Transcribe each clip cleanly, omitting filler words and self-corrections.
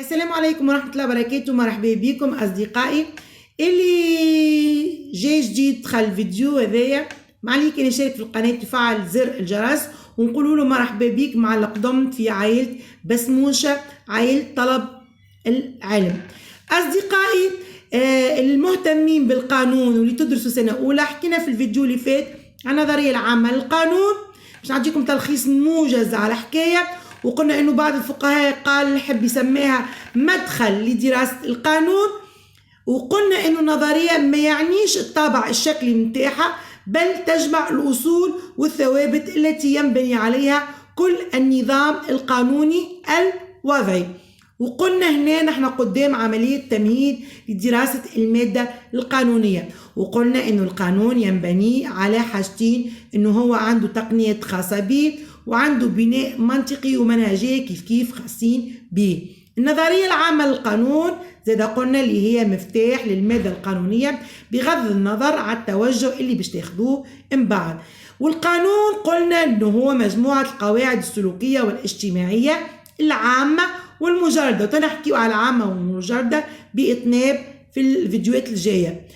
السلام عليكم ورحمة الله وبركاته. مرحبا بكم أصدقائي اللي جاي جديد دخل الفيديو هذايا. ما عليك أن يشارك في القناة تفعل زر الجرس ونقولوا له مرحبا بك مع القدم في عائلة بسموشة، عائلة طلب العلم. أصدقائي المهتمين بالقانون واللي تدرسوا سنة أولى، حكينا في الفيديو اللي فات عن النظرية العامة للقانون باش نعطيكم تلخيص موجز على حكاية، وقلنا انه بعض الفقهاء قال يحب يسميها مدخل لدراسة القانون، وقلنا انه النظرية ما يعنيش الطابع الشكلي متاعها بل تجمع الأصول والثوابت التي ينبني عليها كل النظام القانوني الوضعي. وقلنا هنا نحن قدام عملية تمهيد لدراسة المادة القانونية، وقلنا انه القانون ينبني على حاجتين، انه هو عنده تقنيات خاصة به وعنده بناء منطقي ومنهجية كيف خاصين به. النظرية العامة للقانون زي قلنا اللي هي مفتاح للمادة القانونية بغض النظر على التوجه اللي باش تاخذوه من بعد. والقانون قلنا انه هو مجموعة القواعد السلوكية والاجتماعية العامة والمجردة، وتنحكيو على العامة والمجردة بإطناب في الفيديوهات الجاية.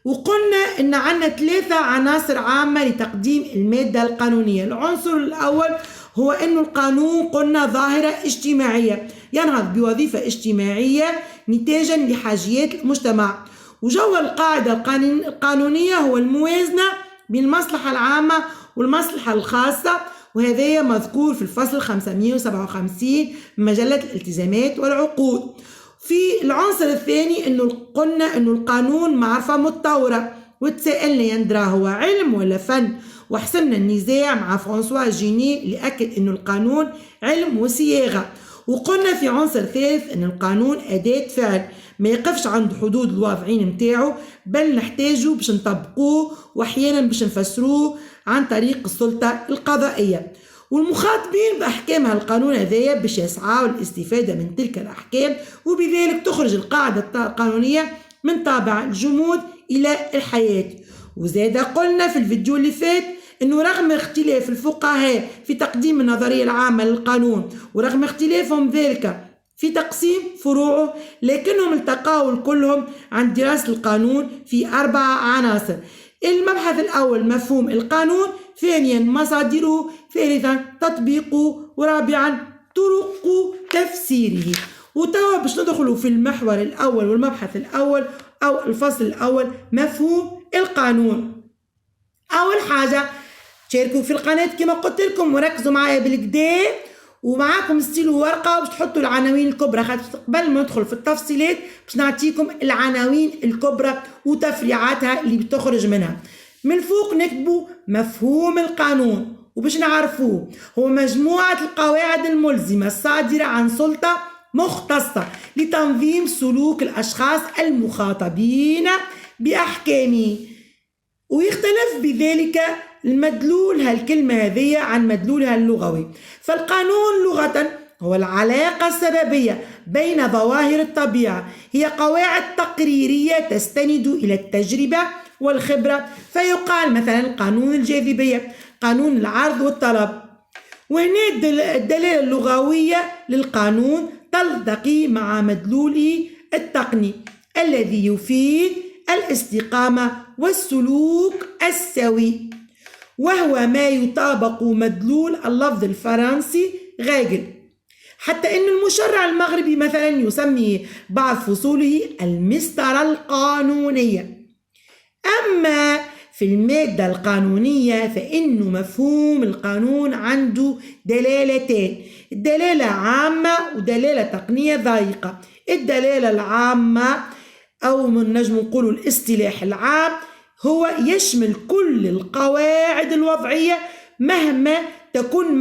وقلنا ان عندنا 3 عناصر عامة لتقديم المادة القانونية. العنصر الاول هو انه القانون قلنا ظاهرة اجتماعية ينهض بوظيفة اجتماعية نتاجا لحاجيات المجتمع، وجو القاعدة القانونية هو الموازنة بين المصلحة العامة والمصلحة الخاصة، وهذا مذكور في الفصل 557 من مجلة الالتزامات والعقود. في العنصر الثاني انه قلنا انه القانون معرفة متطورة، وتسألنا يندرا هو علم ولا فن، وحسمنا النزاع مع فرانسوا جيني اللي أكد انه القانون علم وصياغة. وقلنا في عنصر ثالث ان القانون أداة فعل ما يقفش عند حدود الواضعين متاعه، بل نحتاجه باش نطبقوه واحيانا باش نفسروه عن طريق السلطة القضائية. والمخاطبين بأحكام هالقانون هذايا باش يسعوا للاستفادة من تلك الأحكام، وبذلك تخرج القاعدة القانونية من طابع الجمود إلى الحياة. وزاد قلنا في الفيديو اللي فات انه رغم اختلاف الفقهاء في تقديم النظرية العامة للقانون ورغم اختلافهم ذلك في تقسيم فروعه، لكنهم التقاوا كلهم عن دراسة القانون في 4 عناصر. المبحث الأول مفهوم القانون، ثانيا مصادره، ثالثا تطبيقه، ورابعا طرق تفسيره. وتوا باش ندخلوا في المحور الأول والمبحث الأول أو الفصل الأول مفهوم القانون. أول حاجة تشاركوا في القناة كما قلت لكم وركزوا معايا بالكدا، ومعاكم ستيلو ورقة باش تحطوا العناوين الكبرى، خاطر قبل ما ندخل في التفصيلات باش نعطيكم العناوين الكبرى وتفريعاتها اللي بتخرج منها. من فوق نكتبوا مفهوم القانون، وباش نعرفوه هو مجموعة القواعد الملزمة الصادرة عن سلطة مختصة لتنظيم سلوك الأشخاص المخاطبين بأحكامه، ويختلف بذلك المدلول هالكلمة هذه عن مدلولها اللغوي. فالقانون لغة هو العلاقة السببية بين ظواهر الطبيعة، هي قواعد تقريرية تستند إلى التجربة والخبرة، فيقال مثلا قانون الجاذبية، قانون العرض والطلب. وهنا الدلالة اللغوية للقانون تلتقي مع مدلوله التقني الذي يفيد الاستقامة والسلوك السوي، وهو ما يطابق مدلول اللفظ الفرنسي غاجل، حتى أن المشرع المغربي مثلا يسمي بعض فصوله المسطرة القانونية. أما في المادة القانونية فإن مفهوم القانون عنده دلالتان، دلالة عامة ودلالة تقنية ضيقة. الدلالة العامة أو من نجم نقول الاصطلاح العام هو يشمل كل القواعد الوضعية مهما تكون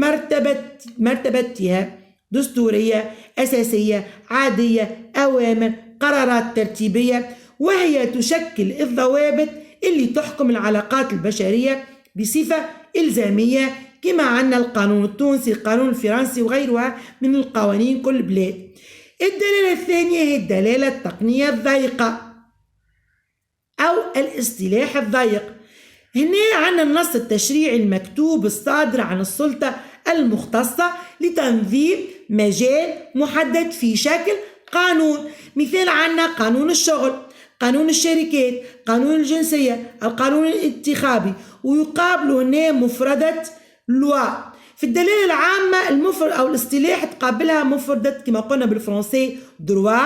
مرتبتها، دستورية، أساسية، عادية، أوامر، قرارات ترتيبية، وهي تشكل الضوابط اللي تحكم العلاقات البشرية بصفة إلزامية، كما عندنا القانون التونسي، القانون الفرنسي وغيرها من القوانين كل بلاد. الدلالة الثانية هي الدلالة التقنية الضيقة أو الاصطلاح الضيق. هنا عندنا النص التشريعي المكتوب الصادر عن السلطة المختصة لتنظيم مجال محدد في شكل قانون. مثال عنا قانون الشغل، قانون الشركات، قانون الجنسية، القانون الانتخابي، ويقابل هنا مفردة لوا. في الدلالة العامة المفرد أو الاصطلاح تقابلها مفردة كما قلنا بالفرنسي دروا.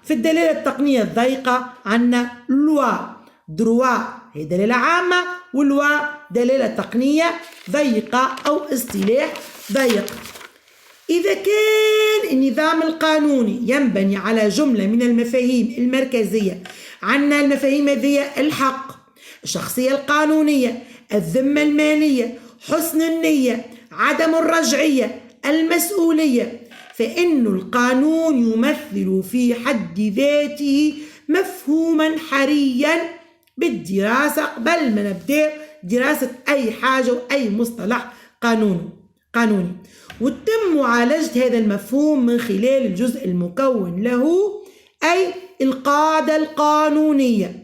في الدلالة التقنية الضيقة عنا لوا. دروا هي دلالة عامة، واللوا دلالة تقنية ضيقة أو اصطلاح ضيق. إذا كان النظام القانوني ينبني على جملة من المفاهيم المركزية، عنا المفاهيم هذه: الحق، الشخصية القانونية، الذمة المالية، حسن النية، عدم الرجعية، المسؤولية، فإن القانون يمثل في حد ذاته مفهوما حريا بالدراسة قبل ما نبدأ دراسة أي حاجة وأي مصطلح قانوني. وتم معالجة هذا المفهوم من خلال الجزء المكون له، أي القاعدة القانونية.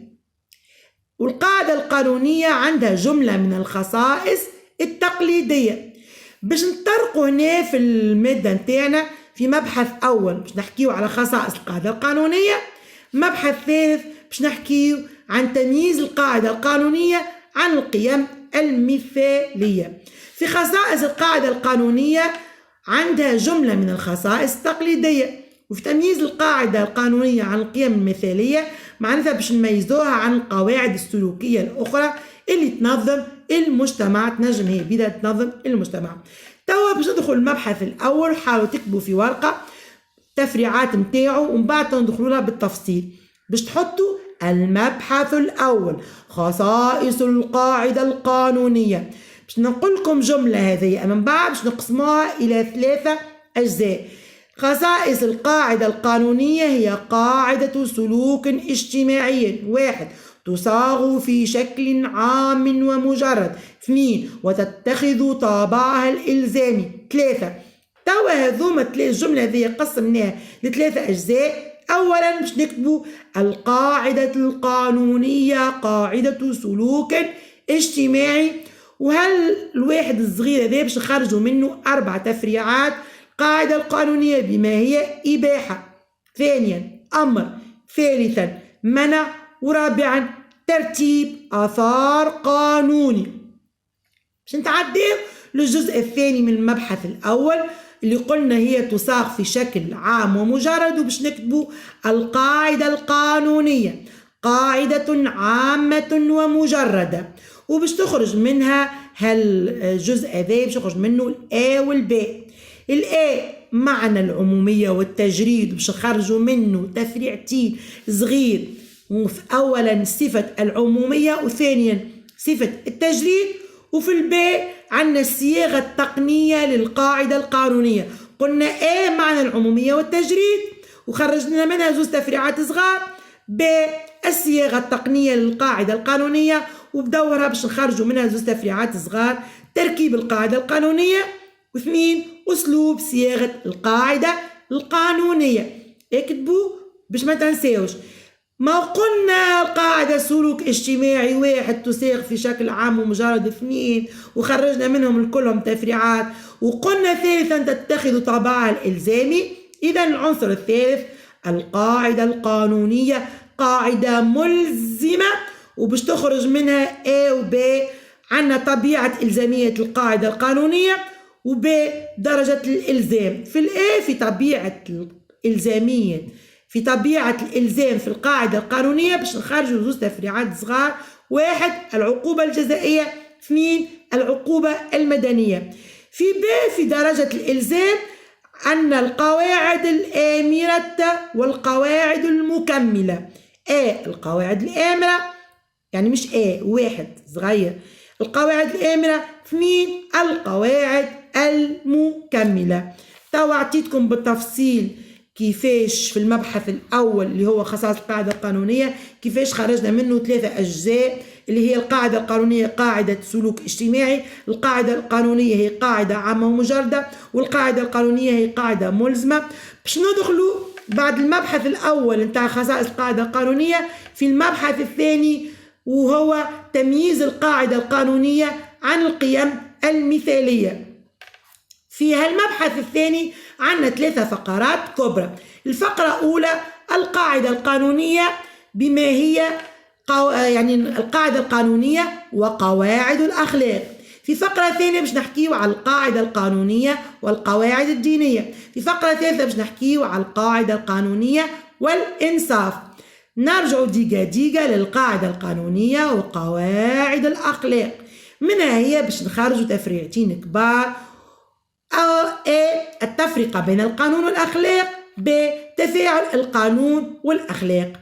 والقاعدة القانونية عندها جملة من الخصائص التقليدية. باش نطرقوا هنا في المادة نتاعنا في مبحث أول باش نحكيو على خصائص القاعدة القانونية، مبحث ثالث باش نحكيو عن تمييز القاعدة القانونية عن القيم المثالية. في خصائص القاعدة القانونية عندها جملة من الخصائص التقليدية، وفي تمييز القاعدة القانونية عن القيم المثالية معناتها باش نميزوها عن القواعد السلوكية الأخرى اللي تنظم المجتمع، تنجم هي بدها تنظم المجتمع. توا باش ندخل المبحث الأول، حاولوا تكتبوا في ورقة تفريعات متاعه ومن بعد ندخلوا لها بالتفصيل. باش تحطوا المبحث الأول خصائص القاعدة القانونية. باش نقول لكم جملة هذه من بعد باش نقسموها إلى 3 أجزاء. خصائص القاعدة القانونية هي قاعدة سلوك اجتماعي: 1. تصاغ في شكل عام ومجرد. 2. وتتخذ طابعها الإلزامي. 3. توا هذوما الجملة هذه قسمناها ل3 أجزاء. أولا باش نكتبوا القاعدة القانونية قاعدة سلوك اجتماعي، وهل الواحد الصغير هذا باش نخرجوا منه 4 تفريعات. القاعدة القانونية بما هي إباحة، ثانيا أمر، ثالثا منع، ورابعا ترتيب آثار قانوني. باش نتعدى للجزء الثاني من المبحث الأول اللي قلنا هي تصاغ في شكل عام ومجرد، وباش نكتبوا القاعدة القانونية قاعدة عامة ومجردة، وباش تخرج منها هالجزء هذا باش يخرج منه الآ والباء. الآ معنى العمومية والتجريد، باش نخرجوا منه تفريعتين صغير، أولا صفة العمومية وثانيا صفة التجريد. وفي الباء عندنا الصياغة التقنية للقاعدة القانونية، قلنا آ معنى العمومية والتجريد وخرجنا منها 2 تفريعات صغار. ب الصياغة التقنية للقاعدة القانونية وبدورها باش نخرجوا منها 2 تفريعات صغار: تركيب القاعدة القانونية، و2 أسلوب صياغة القاعدة القانونية. اكتبوا باش ما تنساوش. ما قلنا القاعدة سلوك اجتماعي 1 تصاغ في شكل عام ومجرد، 2 وخرجنا منهم الكلهم تفريعات، وقلنا ثالثا تتخذ طابعها الإلزامي. إذا العنصر الثالث القاعدة القانونية قاعدة ملزمة، وباش تخرج منها A و B. عنا طبيعة إلزامية القاعدة القانونية، وB درجة الإلزام. في الA في طبيعة الإلزامية في طبيعة الإلزام في القاعدة القانونية باش نخرجوا 2 تفريعات صغار: 1 العقوبة الجزائية، 2 العقوبة المدنية. في B في درجة الإلزام عنا القواعد الآمرة والقواعد المكملة. القواعد الآمرة يعني مش 1 صغير، القواعد الآمرة، 2 القواعد المكملة. توا عطيتكم بالتفصيل كيفاش في المبحث الأول اللي هو خصائص القاعدة القانونية كيفاش خرجنا منه 3 أجزاء اللي هي القاعدة القانونية قاعدة سلوك اجتماعي، القاعدة القانونية هي قاعدة عامة ومجردة، والقاعدة القانونية هي قاعدة ملزمة. باش ندخلوا بعد المبحث الأول نتاع خصائص القاعدة القانونية في المبحث الثاني وهو تمييز القاعدة القانونية عن القيم المثالية. في هالمبحث الثاني عندنا 3 فقرات كبرى. الفقرة الأولى القاعدة القانونية بما هي يعني القاعدة القانونية وقواعد الأخلاق. في فقرة ثانية باش نحكيو على القاعدة القانونية والقواعد الدينية. في فقرة ثالثة باش نحكيو على القاعدة القانونية والإنصاف. نرجع ديقة للقاعدة القانونية وقواعد الأخلاق. منها هي باش نخرجوا تفريعتين كبار. التفرقة بين القانون والأخلاق. ب تفاعل القانون والأخلاق.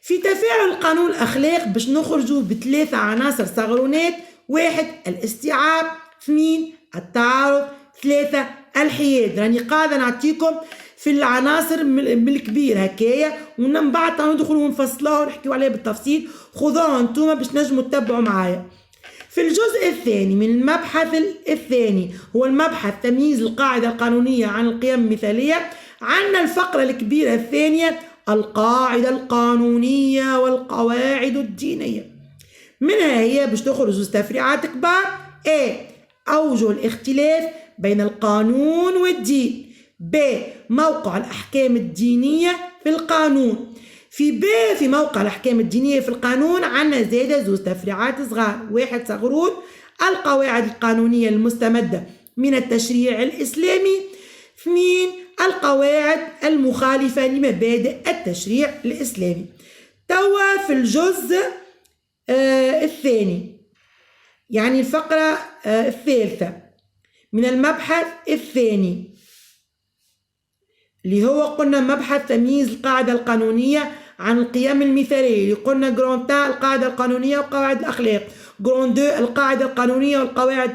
في تفاعل القانون والأخلاق باش نخرجوا ب3 عناصر صغرونات. 1 الاستيعاب، 2 التعارض، 3 الحياد. راني قاعدة نعطيكم في العناصر من الكبير هكايا، ومن بعد ندخلوا ونفصلوها ونحكيو عليها بالتفصيل. خذوها انتوما باش نجموا تتبعوا معايا. في الجزء الثاني من المبحث الثاني هو المبحث تمييز القاعدة القانونية عن القيم المثالية. عندنا الفقرة الكبيرة الثانية القاعدة القانونية والقواعد الدينية. منها هي باش تخرج تفريعات كبار. أوجه الاختلاف بين القانون والدين. ب موقع الأحكام الدينية في القانون. في موقع الأحكام الدينية في القانون عندنا زادة 2 تفريعات صغار. 1 صغرون القواعد القانونية المستمدة من التشريع الإسلامي. 2 القواعد المخالفة لمبادئ التشريع الإسلامي. توا في الجزء الثاني يعني الفقرة الثالثة من المبحث الثاني اللي هو قلنا مبحث تمييز القاعدة القانونية عن القيم المثالية، اللي قلنا جراند تا القاعدة القانونية وقواعد الأخلاق، جراند 2 القاعدة القانونية والقواعد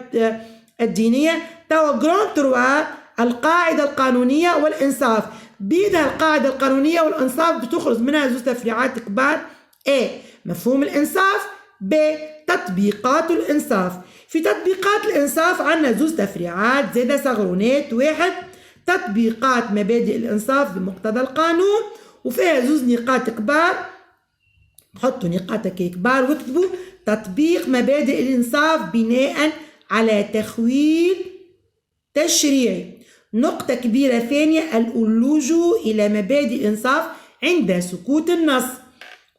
الدينية. توا جراند 3 القاعدة القانونية والإنصاف. بيدها القاعدة القانونية والإنصاف بتخرج منها 2 تفريعات كبار. مفهوم الإنصاف. ب تطبيقات الإنصاف. في تطبيقات الإنصاف عندنا 2 تفريعات زادة صغرونات. 1 تطبيقات مبادئ الإنصاف بمقتضى القانون، وفيها 2 نقاط كبار. حطوا نقاط كبار واكتبوا تطبيق مبادئ الإنصاف بناء على تخويل تشريعي. نقطة كبيرة ثانية اللجوء إلى مبادئ الإنصاف عند سكوت النص.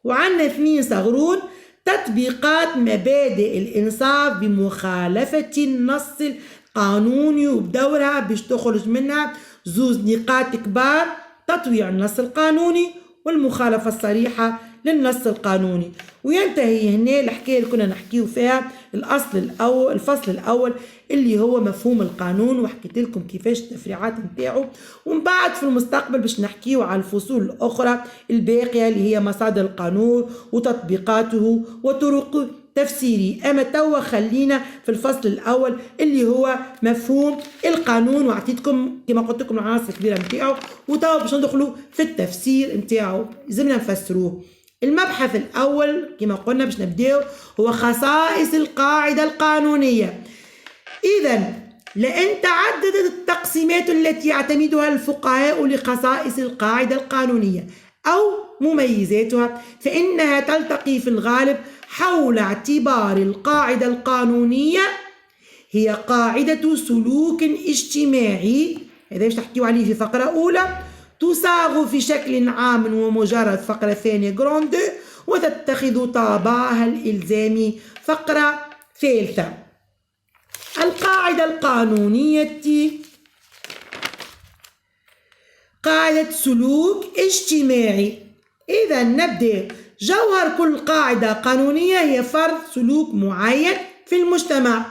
وعندنا 2 صغرون تطبيقات مبادئ الإنصاف بمخالفة النص القانوني، وبدورها باش تخرج منها 2 نقاط كبار: تطويع النص القانوني والمخالفة الصريحة للنص القانوني. وينتهي هنا الحكاية اللي كنا نحكيو فيها الفصل الأول اللي هو مفهوم القانون، وحكيت لكم كيفاش التفريعات نتاعو. ومن بعد في المستقبل باش نحكيو على الفصول الأخرى الباقية اللي هي مصادر القانون وتطبيقاته وطرق تفسيري. أما توا خلينا في الفصل الأول اللي هو مفهوم القانون، وعطيتكم كما قلت لكم العناصر الكبيرة نتاعو، وتوا باش ندخلوا في التفسير نتاعو لازمنا نفسروه. المبحث الأول كما قلنا باش نبداو هو خصائص القاعدة القانونية. إذن لأن تعددت التقسيمات التي يعتمدها الفقهاء لخصائص القاعدة القانونية أو مميزاتها، فإنها تلتقي في الغالب حول اعتبار القاعدة القانونية هي قاعدة سلوك اجتماعي. هذا باش نحكيو عليه في فقرة أولى. تصاغ في شكل عام ومجرد فقرة ثانية جراند 2، وتتخذ طابعها الإلزامي فقرة ثالثة. القاعدة القانونية قاعدة سلوك اجتماعي. إذا نبدأ. جوهر كل قاعدة قانونية هي فرض سلوك معين في المجتمع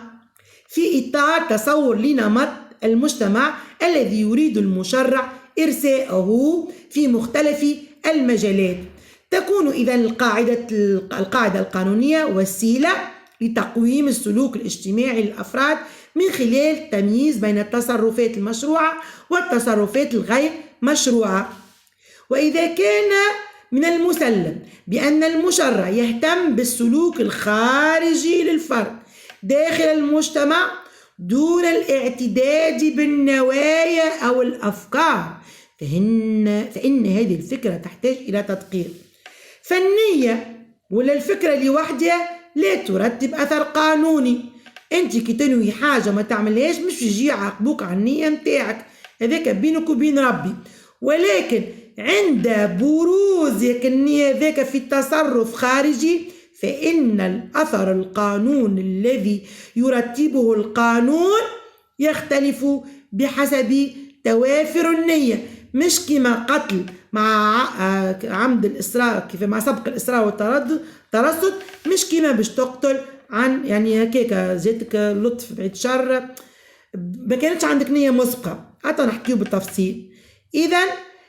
في إطار تصور لنمط المجتمع الذي يريد المشرع إرساءه في مختلف المجالات. تكون إذا القاعدة القانونية وسيلة لتقويم السلوك الاجتماعي للأفراد من خلال تمييز بين التصرفات المشروعة والتصرفات الغير مشروعة. وإذا كان من المسلم بأن المشرع يهتم بالسلوك الخارجي للفرد داخل المجتمع دون الاعتداد بالنوايا أو الأفكار، فإن هذه الفكرة تحتاج إلى تدقيق. فالنية ولا الفكرة لوحدها لا ترتب أثر قانوني. أنت كي تنوي حاجة ما تعملهاش مش يجي يعاقبوك على النية متاعك، هذاك بينك وبين ربي، ولكن عند بروز النية ذاك في التصرف خارجي فإن الأثر القانون الذي يرتبه القانون يختلف بحسب توافر النية. مش كما قتل مع عمد الإسراء، كيف مع سبق الإسراء والترصد، مش كما باش تقتل عن يعني هكاك جاتك لطف بعيد شر، ما كانتش عندك نية مسبقة، حتى نحكيه بالتفصيل. إذا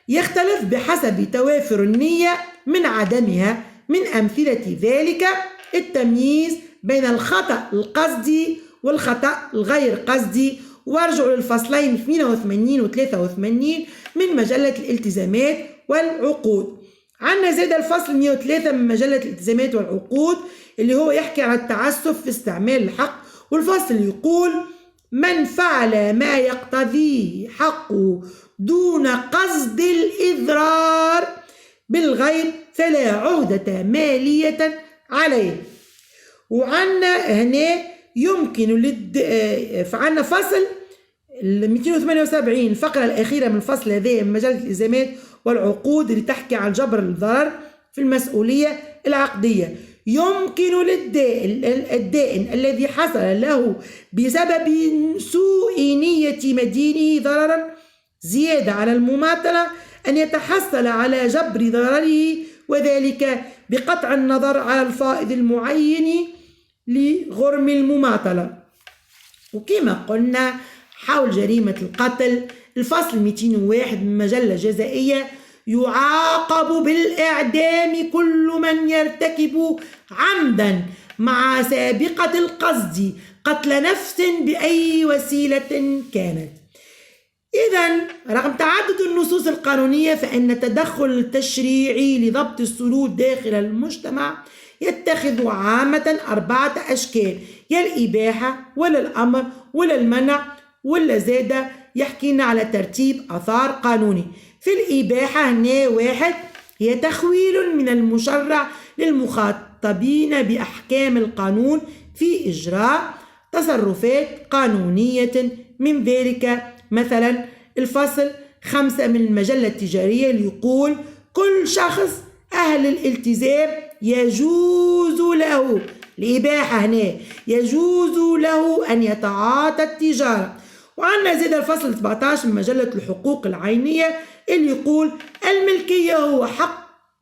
يختلف بحسب توافر النية من عدمها. من أمثلة ذلك التمييز بين الخطأ القصدي والخطأ الغير قصدي. وارجعوا للفصلين 82 و 83 من مجلة الالتزامات والعقود. عندنا زاد الفصل 103 من مجلة الالتزامات والعقود اللي هو يحكي عن التعسف في استعمال الحق، والفصل يقول: من فعل ما يقتضيه حقه دون قصد الإضرار بالغير فلا عهدة مالية عليه. وعنا هنا يمكن فعنا فصل 278 الفقرة الأخيرة من الفصل هذا من مجلة الالتزامات والعقود اللي تحكي عن جبر الضرر في المسؤولية العقدية. يمكن للدائن الذي حصل له بسبب سوء نية مدينه ضررا زيادة على المماطلة أن يتحصل على جبر ضرره، وذلك بقطع النظر على الفائض المعين لغرم المماطلة. وكما قلنا حول جريمة القتل الفصل 201 من مجلة جزائية: يعاقب بالإعدام كل من يرتكب عمدا مع سابقة القصد قتل نفس بأي وسيلة كانت. إذن رغم تعدد النصوص القانونية فإن التدخل التشريعي لضبط السلوك داخل المجتمع يتخذ عامة 4 أشكال: يا الإباحة ولا الأمر ولا المنع ولا زادة يحكينا على ترتيب آثار قانوني. في الإباحة هنا 1 هي تخويل من المشرع للمخاطبين بأحكام القانون في إجراء تصرفات قانونية، من ذلك مثلا الفصل 5 من المجلة التجارية اللي يقول: كل شخص أهل الالتزام يجوز له، الإباحة هنا يجوز له أن يتعاطى التجارة. وعندنا زاد الفصل 17 من مجلة الحقوق العينية اللي يقول: الملكية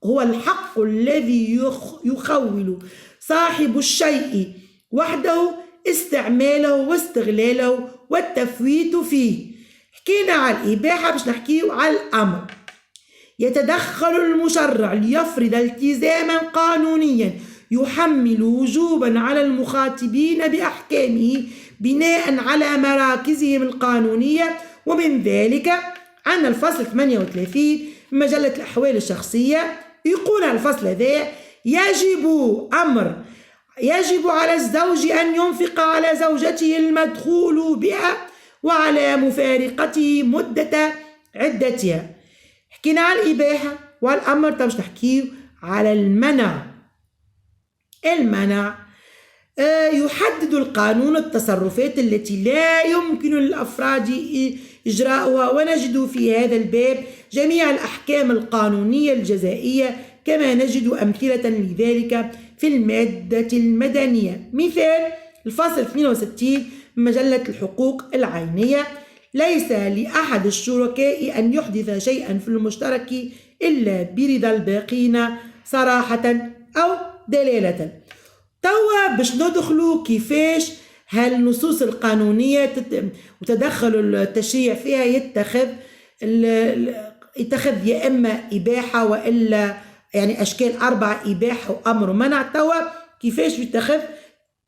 هو الحق الذي يخول صاحب الشيء وحده استعماله واستغلاله والتفويت فيه. حكينا على الإباحة، باش نحكيه على الأمر. يتدخل المشرع ليفرض التزاما قانونيا يحمل وجوبا على المخاطبين بأحكامه بناء على مراكزهم القانونية، ومن ذلك عندنا الفصل 38 من مجلة الأحوال الشخصية يقول على الفصل هذا: يجب على الزوج أن ينفق على زوجته المدخول بها وعلى مفارقته مدة عدتها. حكينا على الإباحة والأمر، طب نحكيه على المنع. يحدد القانون التصرفات التي لا يمكن للأفراد إجراؤها، ونجد في هذا الباب جميع الأحكام القانونية الجزائية كما نجد أمثلة لذلك في المادة المدنية. مثال الفصل 62 من مجلة الحقوق العينية: ليس لأحد الشركاء أن يحدث شيئا في المشترك إلا برضا الباقين صراحة أو دلالة. توا باش ندخلوا كيفاش هالنصوص القانونية وتدخل التشريع فيها يتخذ يا إما إباحة وإلا يعني أشكال 4: إباحة وأمر ومنع. توا كيفاش يتخذ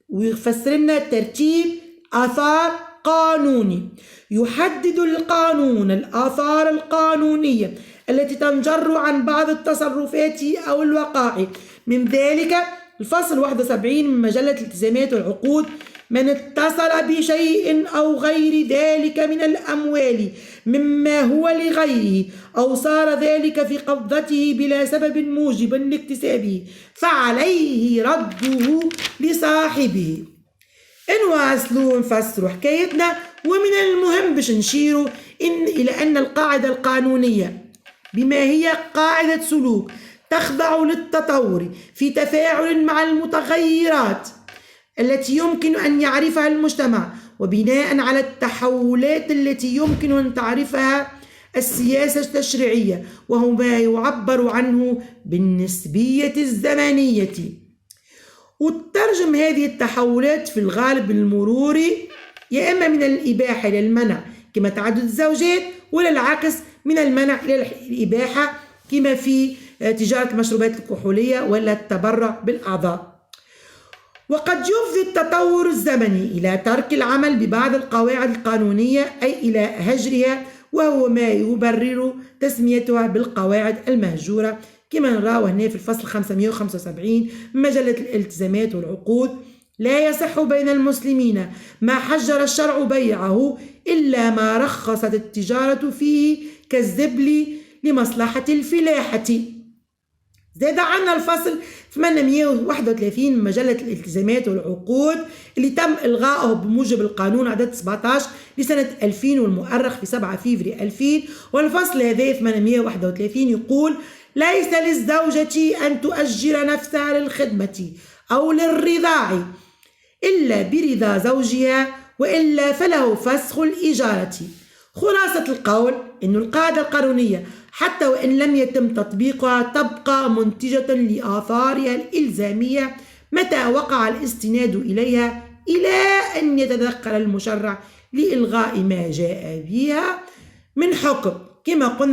ويفسر لنا ترتيب آثار قانوني. يحدد القانون الآثار القانونية التي تنجر عن بعض التصرفات أو الوقائع، من ذلك الفصل 71 من مجلة الالتزامات والعقود: من اتصل بشيء أو غير ذلك من الأموال مما هو لغيره أو صار ذلك في قبضته بلا سبب موجب لاكتسابه فعليه رده لصاحبه. نواصلوا نفسروا حكايتنا ومن المهم باش نشيروا إلى أن القاعدة القانونية بما هي قاعدة سلوك تخضع للتطور في تفاعل مع المتغيرات التي يمكن أن يعرفها المجتمع، وبناء على التحولات التي يمكن أن تعرفها السياسة التشريعية، وهو ما يعبر عنه بالنسبية الزمنية. وتترجم هذه التحولات في الغالب المروري يا إما من الإباحة إلى المنع كما تعدد الزوجات، ولا العكس من المنع إلى الإباحة كما في تجارة المشروبات الكحولية ولا التبرع بالأعضاء. وقد يفضي التطور الزمني إلى ترك العمل ببعض القواعد القانونية أي إلى هجرها، وهو ما يبرر تسميتها بالقواعد المهجورة كما نراه هنا في الفصل 575 من مجلة الالتزامات والعقود. لا يصح بين المسلمين ما حجر الشرع بيعه إلا ما رخصت التجارة فيه كالزبل لمصلحة الفلاحة. زاد عنا الفصل 831 من مجلة الالتزامات والعقود اللي تم إلغائه بموجب القانون عدد 17 لسنة 2000 والمؤرخ في 7 فيفري 2000. والفصل هذا 831 يقول: ليس للزوجة أن تؤجر نفسها للخدمة أو للرضاع إلا برضا زوجها، وإلا فله فسخ الإجارة. خلاصة القول أن القاعدة القانونية حتى وإن لم يتم تطبيقها تبقى منتجة لآثارها الإلزامية متى وقع الاستناد إليها، إلى أن يتدخل المشرع لإلغاء ما جاء بها من حكم كما قلنا